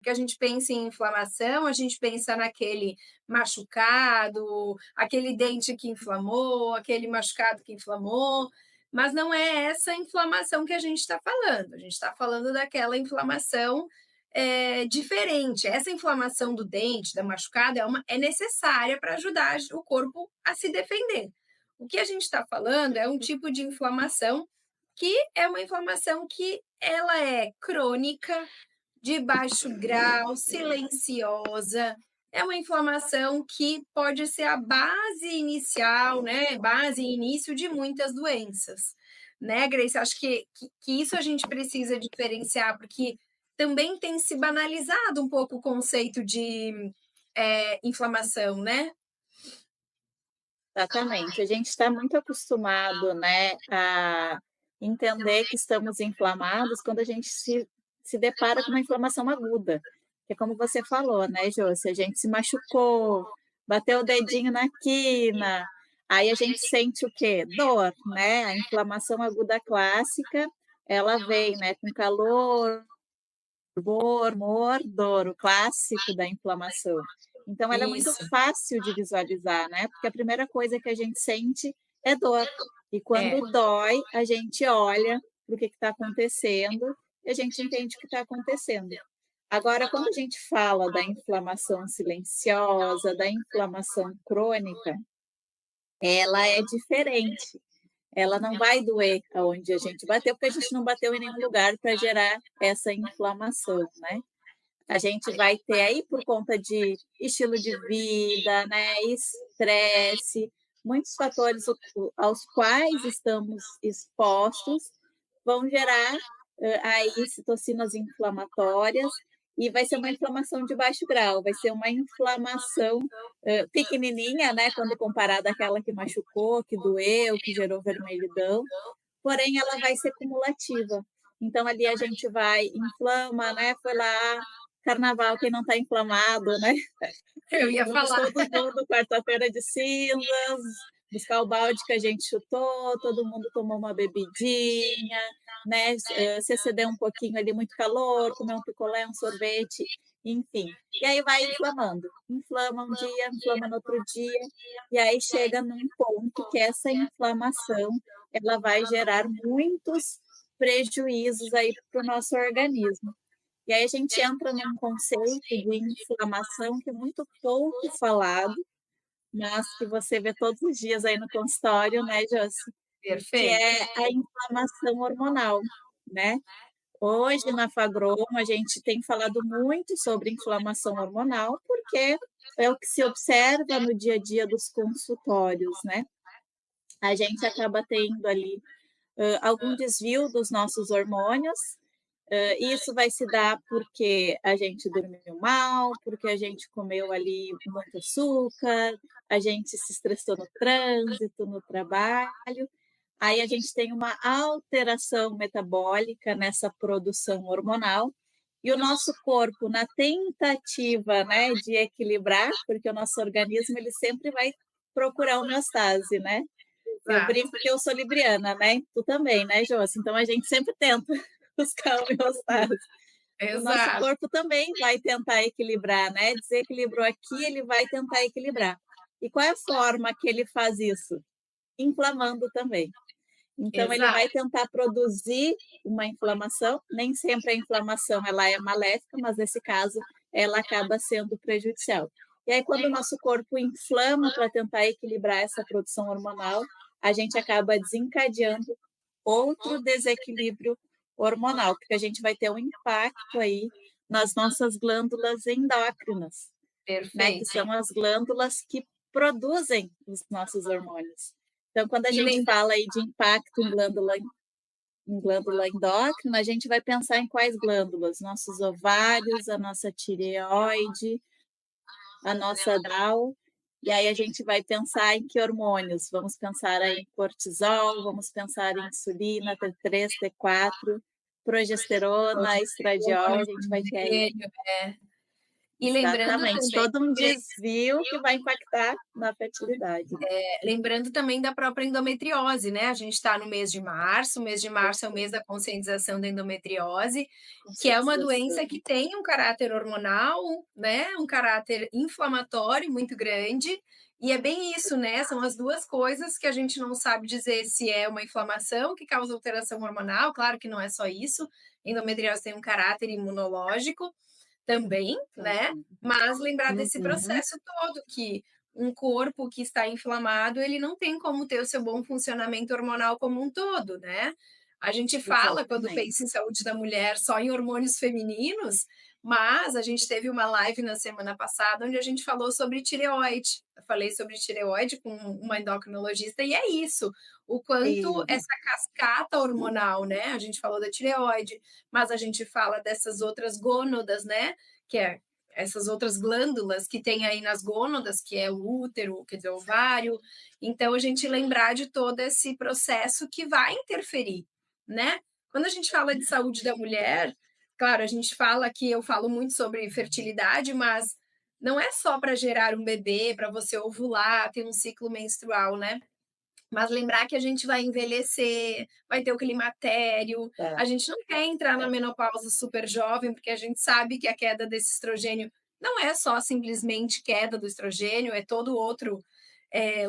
que a gente pensa em inflamação, a gente pensa naquele machucado, aquele dente que inflamou, aquele machucado que inflamou, mas não é essa inflamação que a gente está falando. A gente está falando daquela inflamação diferente. Essa inflamação do dente, da machucada, é necessária para ajudar o corpo a se defender. O que a gente está falando é um tipo de inflamação que é uma inflamação que ela é crônica, de baixo grau, silenciosa. É uma inflamação que pode ser a base inicial, né? Base e início de muitas doenças. Né, Grace? Acho que isso a gente precisa diferenciar, porque também tem se banalizado um pouco o conceito de inflamação, né? Exatamente. A gente está muito acostumado, né, a entender que estamos inflamados quando a gente se depara com uma inflamação aguda. Que é como você falou, né, Jô, se a gente se machucou, bateu o dedinho na quina, aí a gente sente o quê? Dor, né? A inflamação aguda clássica, ela vem, né, com calor, dor, o clássico da inflamação. Então ela é muito Isso, fácil de visualizar, né, porque a primeira coisa que a gente sente é dor. E é. quando dói, a gente olha para o que está acontecendo e a gente entende o que está acontecendo. Agora, quando a gente fala da inflamação silenciosa, da inflamação crônica, ela é diferente. Ela não vai doer aonde a gente bateu, porque a gente não bateu em nenhum lugar para gerar essa inflamação, né? A gente vai ter aí por conta de estilo de vida, né, estresse, muitos fatores aos quais estamos expostos vão gerar aí citocinas inflamatórias e vai ser uma inflamação de baixo grau, vai ser uma inflamação pequenininha, né, quando comparada àquela que machucou, que doeu, que gerou vermelhidão, porém ela vai ser cumulativa. Então ali a gente vai inflama, né, foi lá, carnaval, quem não está inflamado, né? Eu ia Vamos falar. todo mundo, quarta-feira de cinzas, buscar o balde que a gente chutou, todo mundo tomou uma bebidinha, né? Se exceder um pouquinho ali, muito calor, comer um picolé, um sorvete, enfim. E aí vai inflamando. Inflama um dia, inflama no outro dia, e aí chega num ponto que essa inflamação ela vai gerar muitos prejuízos aí para o nosso organismo. E aí a gente entra num conceito de inflamação que é muito pouco falado, mas que você vê todos os dias aí no consultório, né, Josi? Que Perfeito. é a inflamação hormonal, né? Hoje na Fagrom a gente tem falado muito sobre inflamação hormonal, porque é o que se observa no dia a dia dos consultórios, né? A gente acaba tendo ali algum desvio dos nossos hormônios. Isso vai se dar porque a gente dormiu mal, porque a gente comeu ali muito açúcar, a gente se estressou no trânsito, no trabalho. Aí a gente tem uma alteração metabólica nessa produção hormonal e o nosso corpo, na tentativa, né, de equilibrar, porque o nosso organismo ele sempre vai procurar homeostase, né? Eu Exato, brinco que eu sou libriana, né? Tu também, né, Josi? Então a gente sempre tenta buscar homeostase. O nosso exato. corpo também vai tentar equilibrar, né? Desequilibrou aqui, ele vai tentar equilibrar. E qual é a forma que ele faz isso? Inflamando também. Então ele vai Exato. tentar produzir uma inflamação, nem sempre a inflamação ela é maléfica, mas nesse caso ela acaba sendo prejudicial. E aí quando o nosso corpo inflama para tentar equilibrar essa produção hormonal, a gente acaba desencadeando outro desequilíbrio hormonal, porque a gente vai ter um impacto aí nas nossas glândulas endócrinas, né, que Perfeito. são as glândulas que produzem os nossos hormônios. Então, quando a E gente lem fala aí de impacto em glândula endócrina, a gente vai pensar em quais glândulas? Nossos ovários, a nossa tireoide, a nossa adrenal, e aí a gente vai pensar em que hormônios? Vamos pensar aí em cortisol, vamos pensar em insulina, T3, T4, progesterona, estradiol, a gente vai ter aí vermelho, é. E lembrando Exatamente, também, todo um desvio que vai impactar na fertilidade, né. lembrando também da própria endometriose, né, a gente está no mês de março é o Perfeito, mês da conscientização da endometriose, que é uma conscientização. doença que tem um caráter hormonal, né, um caráter inflamatório muito grande, e é bem isso, né, são as 2 coisas que a gente não sabe dizer se é uma inflamação que causa alteração hormonal, claro que não é só isso, endometriose tem um caráter imunológico também, né, Uhum, mas lembrar desse uhum, processo todo que um corpo que está inflamado, ele não tem como ter o seu bom funcionamento hormonal como um todo, né. A gente fala, quando exatamente. pensa em saúde da mulher, só em hormônios femininos, mas a gente teve uma live na semana passada onde a gente falou sobre tireoide. Eu falei sobre tireoide com uma endocrinologista e é isso, o quanto Sim, essa cascata hormonal, né, a gente falou da tireoide, mas a gente fala dessas outras gônadas, né, que é essas outras glândulas que tem aí nas gônadas, que é o útero, quer dizer, o ovário. Então, a gente lembrar de todo esse processo que vai interferir, né? Quando a gente fala de saúde da mulher, claro, a gente fala que eu falo muito sobre fertilidade, mas não é só para gerar um bebê, para você ovular, ter um ciclo menstrual, né? Mas lembrar que a gente vai envelhecer, vai ter o climatério, tá, a gente não quer entrar na é, menopausa super jovem, porque a gente sabe que a queda desse estrogênio não é só simplesmente queda do estrogênio, é todo outro,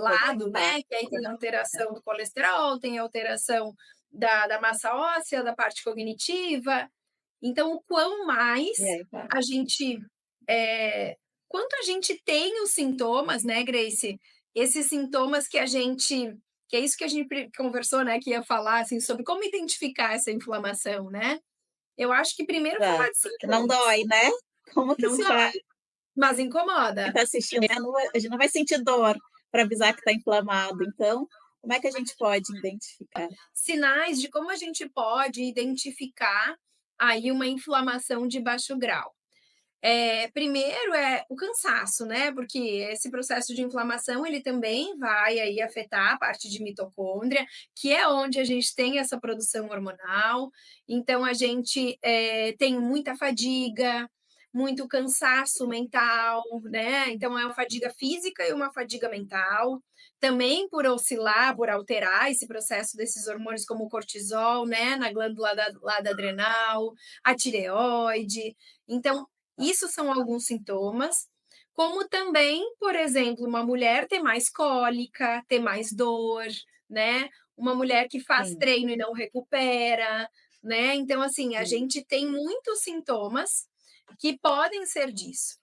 todo lado, né, que aí impacto, tem a né. alteração do colesterol, tem a alteração da massa óssea, da parte cognitiva. Então o quão E mais aí vai. a gente, quanto a gente tem os sintomas, né, Grace, esses sintomas que é isso que a gente conversou, né, que ia falar, assim, sobre como identificar essa inflamação, né. Eu acho que primeiro Tá, falar de que não sintomas, dói, né. Como que não se dói, vai mas quem incomoda. está assistindo, a gente não vai sentir dor para avisar que está inflamado, então, como é que a gente pode identificar? Sinais de como a gente pode identificar aí uma inflamação de baixo grau. Primeiro é o cansaço, né, porque esse processo de inflamação, ele também vai aí afetar a parte de mitocôndria, que é onde a gente tem essa produção hormonal. Então a gente, tem muita fadiga, muito cansaço mental, né, então é uma fadiga física e uma fadiga mental. Também por oscilar, por alterar esse processo desses hormônios como o cortisol, né, na glândula da adrenal, a tireoide. Então isso são alguns sintomas, como também, por exemplo, uma mulher ter mais cólica, ter mais dor, né, uma mulher que faz Sim, treino e não recupera, né, então assim, a sim, gente tem muitos sintomas que podem ser disso.